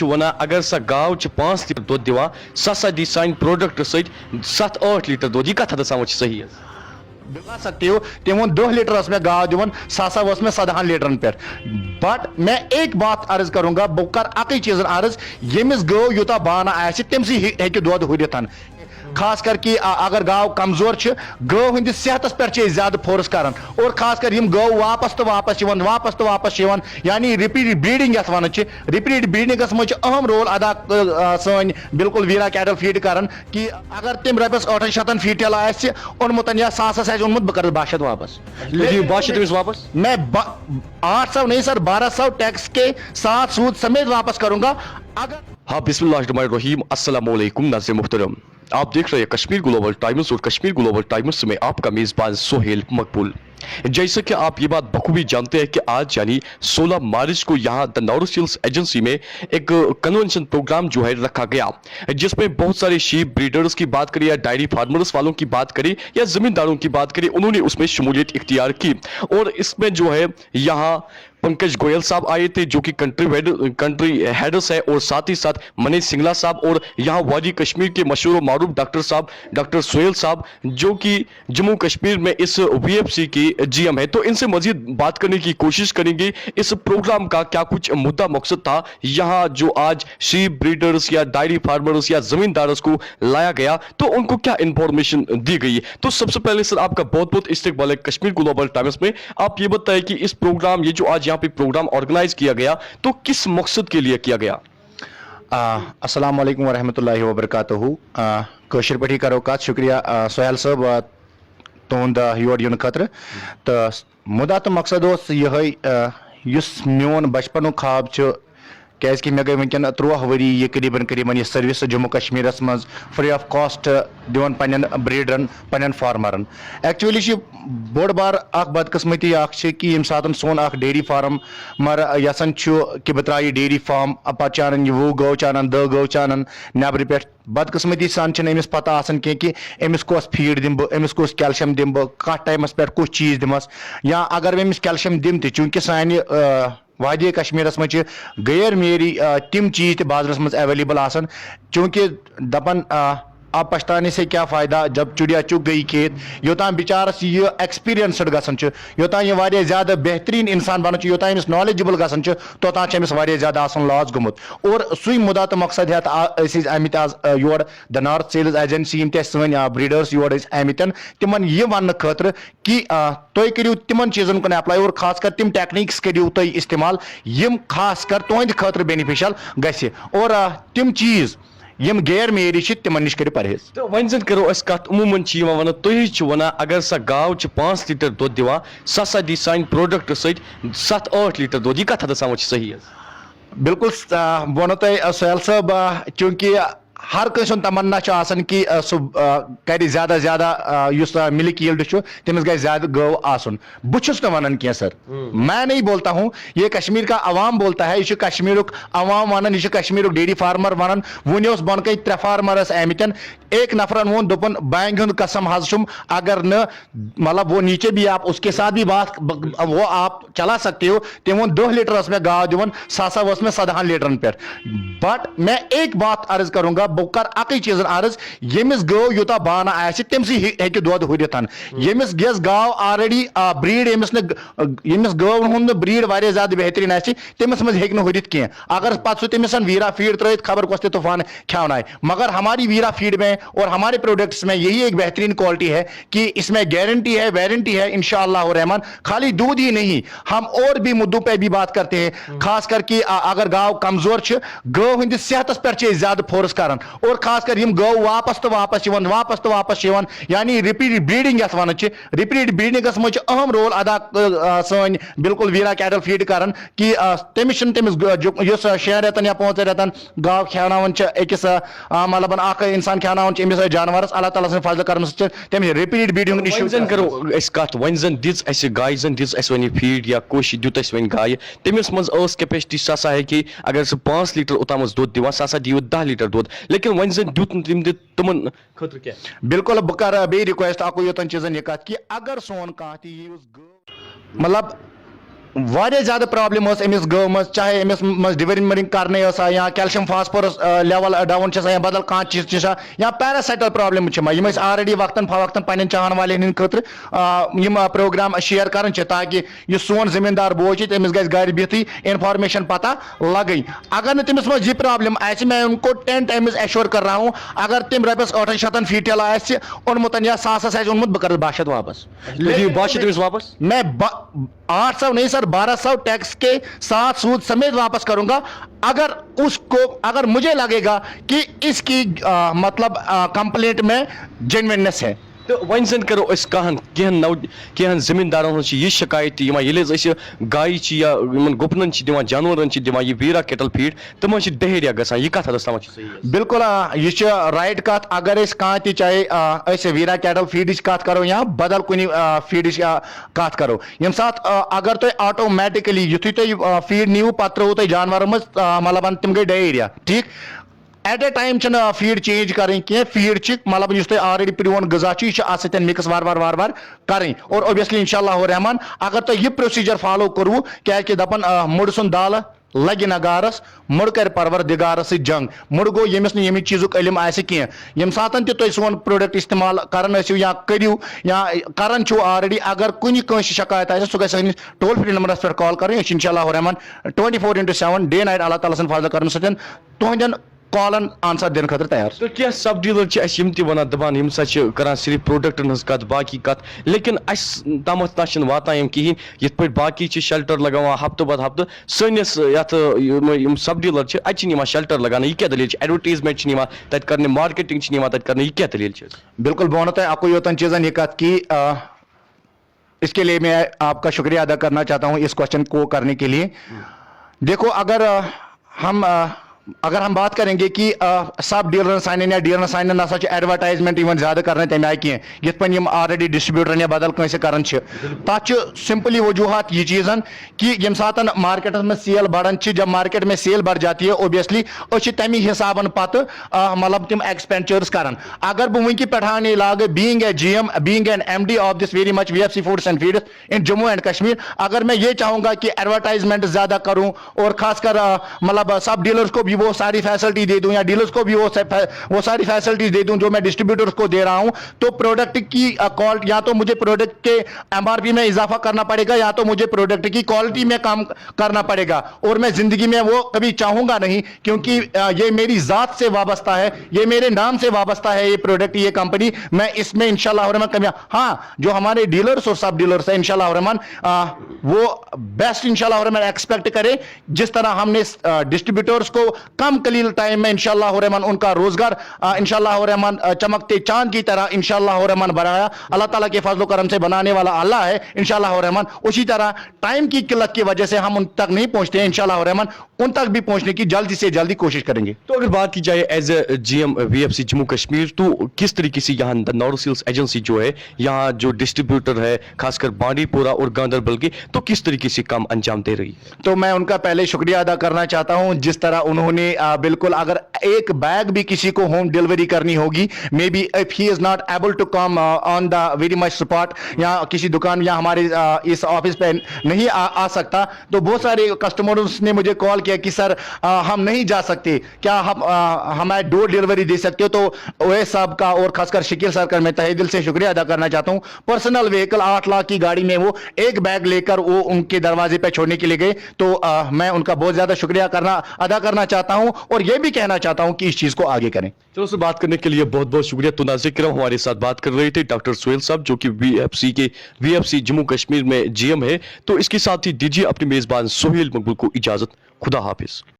ونان اگر سا گاو 5 لیٹر دۄد دِوان سۄ ہسا دی سانہِ پروڈکٹ سۭتۍ 7-8 لیٹر دۄد یہ کتھ حدس تام چھِ صحیح حظ بلا سکتے ہو تم وون 10 لیٹر اس میں گاو دِوان سا سا وس میں 17 لیٹرن پہ بٹ میں ایک بات عرض کروں گا بہ کر اکی چیز عرض یمس گو یوتا بانہ آسہِ تمسی ہیکہِ دۄد ہُرِتھ خاص کر کہ اگر گاو کمزور گو ہندس صحتس پہ زیادہ فورس کران اور خاص کر یم گو واپس تو واپس یعنی ریپیٹ بریڈنگ یتھ ونان ریپیٹ بریڈنگس مجھ اہم رول ادا سن بالکل ویرا کیٹل فیڈ کران کہ اگر تم رپیس 800 فیٹل آسہِ اونمت یا 100 آسہِ اونمت بہ کر 1200 واپس 1200 واپس میں 800 نہیں سر 1200 ٹیکس کے ساتھ سود سمیت واپس کروں گا اگر ہاں بسم اللہ الرحمن الرحیم السلام علیکم ناظرین محترم آپ دیکھ رہے ہیں کشمیر گلوبل ٹائمز اور کشمیر گلوبل ٹائمز میں آپ کا میزبان سہیل مقبول جیسا کہ آپ یہ بات بخوبی جانتے ہیں کہ آج یعنی 16 مارچ کو یہاں دا نورو سیلز ایجنسی میں ایک کنونشن پروگرام جو ہے رکھا گیا جس میں بہت سارے شیپ بریڈرز کی بات کریں یا ڈائری فارمرز والوں کی بات کریں یا زمینداروں کی بات کریں انہوں نے اس میں شمولیت اختیار کی اور اس میں جو ہے یہاں پنکج گوئل صاحب آئے تھے جو کہ کنٹری ہیڈرز ہے اور ساتھ ہی ساتھ منیش سنگلا صاحب اور یہاں وادی کشمیر کے مشہور و معروف ڈاکٹر سہیل صاحب جو کہ جموں کشمیر میں اس وی ایف سی کی جی ایم ہے تو ان سے مزید بات کرنے کی کوشش کریں گے اس پروگرام کا کیا کچھ مدعا مقصد تھا یہاں جو آج شیپ بریڈرز یا ڈائری فارمرز یا زمیندارز کو لایا گیا تو ان کو کیا انفارمیشن دی گئی تو سب سے پہلے سر آپ کا بہت بہت استقبال ہے کشمیر گلوبل ٹائمز میں آپ یہ بتائیں کہ اس پروگرام یہ جو آج یہاں پہ پروگرام آرگنائز کیا گیا تو کس مقصد کے لیے کیا گیا السلام علیکم ورحمۃ اللہ وبرکاتہ کشر پہ کرو کت شکریہ سہیل صاحب تہد یور ین خاطر تو مدعا تو مقصد اس میون بچپن خواب کیازِ کہ مے گئی ونکن 13 ؤری یہ قریباً یہ سروس جموں کشمیر مز فری آف کاسٹ دِوان پنن بریڈرن پنن فارمرن ایکچولی بوڑ بار اخ بدقسمتی کہ یم ساتن سون اخ ڈیری فارم مر یسان کہ بہ ترٛایہِ ڈیری فارم پتہٕ چھِ انان یہ 20 گو انان 10 گو انان نٮ۪برٕ پٮ۪ٹھ بدقسمتی سان چھنہٕ أمِس پتہ آسان کینٛہہ کہ أمِس کۄس فیٖڈ دِمہٕ بہٕ أمِس کُس کیلشیم دِمہٕ بہٕ کتھ ٹایمس پٮ۪ٹھ کُس چیٖز دِمس یا اگر بہٕ أمِس کیلشیم دِمہٕ تہِ چوٗنٛکہِ سانہِ وادی کشمیرس مجھ غیر معیاری تم چیز تہ بازرس مز اویلیبل آسان چونکہ دپان اب پچھتانے سے کیا فائدہ جب چڑیا چک گئی کھیت یوتان بچارس یہ ایکسپیرینسڈ گژھان یوتان یہ واریاہ زیادہ بہترین انسان بنان یوتان امس نالیجبل گژھان توتان امس واریاہ زیادہ آسان لاس گومت اور سُے مدعا تو مقصد ہیتھ أسۍ آمٕتۍ آز یور دا نارتھ سیلز ایجنسی یم تہ سٲنۍ بریڈرس یور آمٕتۍ تمن یہ وننہٕ خٲطرٕ کہ تُہۍ کٔرِو تمن چیزن کُن اپلاے اور خاص کر تم ٹیکنیکس کٔرِو تُہۍ استعمال یم خاص کر تہنٛدِ خٲطرٕ بینِفِشل گژھِ اور تم چیز یم غیر معیاری تمن نش کرو پرہیز تو ون زن کرو اس کت عموماً ونان تھی ونان اگر سا گاو 5 لیٹر دۄد دِوان سۄ ہسا دی سانہِ پروڈکٹ سۭتۍ 7-8 لیٹر دۄد یہ کتھ حدس تام چھِ صحیح حظ بالکل ونو تۄہہِ سہیل صٲب چوٗنٛکہِ ہر کٲنٛسہِ ہُنٛد تمنا چھُ آسان کہ سُہ کرِ زیادہ زیادہ یُس ملک ییلڈ چھُ تٔمِس گژھِ زیادہ گٲو آسُن بہٕ چھُس نہٕ ونان کینٛہہ سر میں نہیں بولتا ہوں یہ کشمیر کا عوام بولتا ہے یہ چھُ کشمیرُک عوام ونان یہ چھُ کشمیرُک ڈیری فارمر ونان وُنہِ اوس بۄنہٕ کَنہِ 3 فارمر ٲسۍ آمٕتۍ ایک نفرن وون دوٚپُن بانگہِ ہُنٛد قسم حظ چھُم اگر نہٕ مطلب وہ نیچے بھی آپ اس کے ساتھ بھی بات وہ آپ چلا سکتے ہو تٔمۍ وون 10 لیٹر ٲس مےٚ گاو دِوان سۄ ہسا ؤژھ مےٚ 17 لیٹرن پٮ۪ٹھ بٹ میں ایک بات عرض کروں گا بہ کر اکی چیز عرض یمس گو یوتا بانہ آسہِ تمسی ہیکہِ دۄد ہُرِتھ یمس گژھِ گاو آلریڈی بریڈ یمس گٲو ہُنٛد بریڈ واریاہ زیادہ بہترین آسہِ تمس منٛز ہیکہِ نہٕ ہُرِتھ کینٛہہ اگر پتہٕ سُہ تٔمِس ویرا فیڈ ترٲیِتھ خبر کۄس تہِ طوفان کھیاونایہِ مگر ہماری ویرا فیڈ میں اور ہمارے پروڈکٹس میں یہی ایک بہترین کوالٹی ہے کہ اس میں گارنٹی ہے وارنٹی ہے انشاءاللہ الرحمن خالی دودھ ہی نہیں ہم اور بھی مدعوں پہ بھی بات کرتے ہیں خاص کر کہ اگر گاو کمزور گٲو ہندس صحتس پہ زیادہ فورس کران اور خاص کر یم گٲو واپس تو واپس یعنی ریپیٹ بریڈنگ یتھ ونان ریپیٹ بریڈنگس مجھ اہم رول ادا سن بالکل ویرا کیٹل فیڈ کران کہ تمس تمس 6 رٮ۪تن یا 5 رٮ۪تن گاو کھیاوناون أکس مطلب اخ انسان کھیاوناون أمس جانورس اللہ تعالیٰ سٕنٛدِ فضلہٕ کرنہٕ سۭتۍ تٔمِس ریپیٹ بریڈنگ وۄنۍ زن کرو أسۍ کتھ وۄنۍ زن دِژ اسہِ گایہِ زن دِژ اسہِ وۄنۍ فیڈ یا کوٚش دیُت اسہِ وۄنۍ گایہِ تٔمِس منٛز ٲس کیپیسٹی سۄ ہسا ہیٚکہِ اگر سُہ 5 لیٹر اوٚتام اوس دۄد دِوان سُہ ہسا دِیو 10 لیٹر دۄد لیکن وۄنۍ زن دیُت نہٕ تٔمۍ دِتھ تمن خٲطرٕ کیٛاہ بالکل بہٕ کرٕ بیٚیہِ رِکویسٹ اکُے یوتن چیٖزن یہِ کتھ کہ اگر سون کانٛہہ تہِ یُس گٲو مطلب واریاہ زیادہ پرابلم ٲس أمِس گٲمٕژ چاہے أمِس منٛز ڈِورِمرِنٛگ کَرنٕے ٲسا یا کیلشیم فاسفورس لیول ڈاوُن چھِ آسان یا بدل کانٛہہ چیٖز چھِ آسان یا پیراسائٹل پرابلم چھِ یِم أسۍ آلریڈی وقتاً فوقتاً پنٕنٮ۪ن چاہن والٮ۪ن ہٕنٛدِ خٲطرٕ یِم پروگرام شیر کران چھِ تاکہِ یُس سون زٔمیٖندار بوے چھِ تٔمِس گژھِ گرِ بِہتھٕے انفارمیشن پتہ لگٕنۍ اگر نہٕ تٔمِس منٛز یہِ پرابلم آسہِ میں ان کو 10 times ایشور کر رہا ہوں اگر تٔمۍ رۄپیس 800 فیٖٹیل آسہِ اوٚنمُت یا ساسس آسہِ اوٚنمُت بہٕ کرس 200 واپس واپس میں 800 نہیں سر 1200 ٹیکس کے ساتھ سود سمیت واپس کروں گا اگر مجھے لگے گا کہ اس کی مطلب کمپلینٹ میں جینویننس ہے تو ون زن کرو اس کہن زمیندارن ہن یہ شکایت ییٚلہِ حظ أسۍ گایہِ چھِ یا گُپنن چھِ دِوان جانورن چھِ دِوان یہ ویرا کیٹل فیڈ تِمن چھِ ڈہیریا گژھان یہ کتھ حدس تام چھِ صحیح بالکل یہ چھِ رائٹ کتھ اگر أسۍ کانٛہہ تہِ چاہے أسۍ ویرا کیٹل فیڈٕچ کتھ کرو یا بدل کُنہِ فیڈٕچ کتھ کرو ییٚمہِ ساتہٕ اگر تُہۍ آٹومیٹکلی یُتھُے تُہۍ فیڈ نِیِو پتہٕ ترٛووُ تۄہہِ جانورن منٛز مطلب تِم گٔے ڈہیریا ٹھیٖک ایٹ اے ٹایم چھنہٕ فیڈ چینج کرٕنۍ کینٛہہ فیڈ چھِ مطلب یُس تۄہہِ آلریڈی پرٛون غذا چھُ یہِ چھُ اتھ سۭتۍ مِکس وار وار کرٕنۍ اور اوبیسلی انشاء اللہ رحمان اگر تۄہہِ یہِ پروسیجر فالو کوٚروٕ کیٛازِ کہِ دپان مُڈ سُنٛد دالہٕ لگہِ نہٕ گارس مُڈ کرِ پروردِگارس سۭتۍ جنگ مُڈ گوٚو ییٚمِس نہٕ ییٚمہِ چیٖزُک علم آسہِ کینٛہہ ییٚمہِ ساتہٕ تہِ تُہۍ سون پروڈکٹ استعمال کران ٲسِو یا کٔرِو یا کران چھُو آلریڈی اگر کُنہِ کٲنٛسہِ شکایت آسہِ سُہ گژھِ سٲنِس ٹول فرٛی نمبرس پٮ۪ٹھ کال کرٕنۍ أسۍ چھِ انشاء اللہ رحمان 24/7 ڈے نایٹ اللہ تعالیٰ سٕنٛدِ فضلہٕ کرنہٕ سۭتۍ تُہنٛدٮ۪ن کالن آنسر دِنہٕ خٲطرٕ تیار تو کیا سب ڈیلر چھِ اَسہِ یِم تہِ وَنان دَپان یِم ہسا چھِ کران صرف پروڈکٹن ہٕنٛز کتھ باقی کتھ لیکن اَسہِ تامتھ تام چھِنہٕ واتان یِم کِہیٖنۍ یِتھ پٲٹھۍ باقی چھِ شیلٹر لگاوان ہفتہٕ پتہٕ ہفتہٕ سٲنِس یتھ یِم سب ڈیلر چھِ اَتہِ چھِنہٕ یِوان شیلٹر لگاونہٕ یہِ کیاہ دٔلیٖل چھِ ایڈورٹیزمنٹ چھِنہٕ یِوان تتہِ کرنہٕ مارکیٹنگ چھِنہٕ یِوان تتہِ کرنہٕ یہِ کیاہ دٔلیٖل چھِ بالکل بہٕ وَنو تۄہہِ اکُے یوتن چیٖزن یہِ کتھ کہ اس کے لیے میں آپ کا شکریہ ادا کرنا چاہتا ہوں اس کوشچن کو کرنے کے لیے دیکھو اگر ہم بات کریں گے کہ سب ڈیلرن سانٮ۪ن یا ڈیلرن سانٮ۪ن نسا چھِ ایڈورٹائزمنٹ یِوان زیادٕ کرنہٕ تمہِ آیہِ کینٛہہ یِتھ پٲٹھۍ یِم آلریڈی ڈسٹربیوٹرن یا بدل کٲنٛسہِ کران چھِ تتھ چھُ سمپلی وجوہات یہ چیٖزن کہ ییٚمہِ ساتہٕ مارکیٹس منٛز سیل بڑان چھِ جب مارکیٹ میں سیل بڑھ جاتی ہے اوبیسلی أسۍ چھِ تمی حسابن پتہٕ مطلب تِم ایکسپینڈچٲرٕس کران اگر بہٕ وٕنکہِ پٮ۪ٹھانے لاگہٕ being A G M being N M D of this very much V F C foods and feeds in Jammu and Kashmir اگر میں یہ چاہوں گا کہ ایڈورٹائزمنٹ زیادہ کروں اور خاص کر مطلب سب ڈیلرس کو بھی وہ ساری فیسلٹی دے دوں یا ڈیلرز کو بھی وہ ساری فیسلٹیز دے دوں جو میں ڈسٹریبیوٹرز کو دے رہا ہوں تو پروڈکٹ کی کوالٹی یا تو مجھے پروڈکٹ کے ایم آر پی میں اضافہ کرنا پڑے گا یا تو مجھے پروڈکٹ کی کوالٹی میں کام کرنا پڑے گا اور میں زندگی میں وہ کبھی چاہوں گا نہیں کیونکہ یہ میری ذات سے وابستہ ہے یہ میرے نام سے وابستہ ہے یہ پروڈکٹ یہ کمپنی میں اس میں انشاءاللہ الرحمن کامیاب ہاں جو ہمارے ڈیلرز اور سب ڈیلرز ہیں انشاءاللہ الرحمن وہ بیسٹ انشاءاللہ الرحمن ایکسپیکٹ کرے جس طرح ہم نے ڈسٹریبیوٹرز کو کم قلیل ٹائم میں انشاءاللہ الرحمن ان کا روزگار انشاءاللہ الرحمن چمکتے چاند کی طرح انشاءاللہ الرحمن بنایا اللہ تعالیٰ کے فضل و کرم سے بنانے والا اللہ ہے انشاءاللہ الرحمن اسی طرح ٹائم کی قلت کی وجہ سے ہم ان تک نہیں پہنچتے ہیں انشاءاللہ الرحمن ان تک بھی پہنچنے کی جلدی سے جلدی کوشش کریں گے تو اگر بات کی جائے as A G M V F C Jammu Kashmir تو کس طریقے سے یہاں نارتھ سیلز ایجنسی جو ہے یہاں جو ڈسٹریبیوٹر ہے خاص کر بانڈی پورہ اور گاندربل کے تو کس طریقے سے کام انجام دے رہی ہے تو میں ان کا پہلے شکریہ ادا کرنا چاہتا ہوں جس طرح انہوں نے بالکل اگر ایک بیگ بھی کسی کو ہوم ڈیلیوری کرنی ہوگی maybe if he is not able to come on the very much spot یا کسی دکان یا ہمارے اس آفس پہ نہیں آ سکتا تو بہت سارے کسٹمرز نے مجھے کال کیا کہ سر ہم نہیں جا سکتے کیا ہمیں ڈور ڈیلیوری دے سکتے ہو تو اویس صاحب کا اور خاص کر شکیل سر کا میں تہہ دل سے شکریہ ادا کرنا چاہتا ہوں پرسنل وہیکل 8 لاکھ کی گاڑی میں وہ ایک بیگ لے کر وہ ان کے دروازے پہ چھوڑنے کے لیے گئے تو میں ان کا بہت زیادہ شکریہ ادا کرنا چاہتا ہوں اور یہ بھی کہنا چاہتا ہوں کہ اس چیز کو آگے کریں چلو سر بات کرنے کے لیے بہت بہت شکریہ تو ناظرین کرام ہمارے ساتھ بات کر رہے تھے ڈاکٹر سہیل صاحب جو کہ وی ایف سی جموں کشمیر میں جی ایم ہے تو اس کے ساتھ ہی دیجیے اپنے میزبان سہیل مقبول کو اجازت خدا حافظ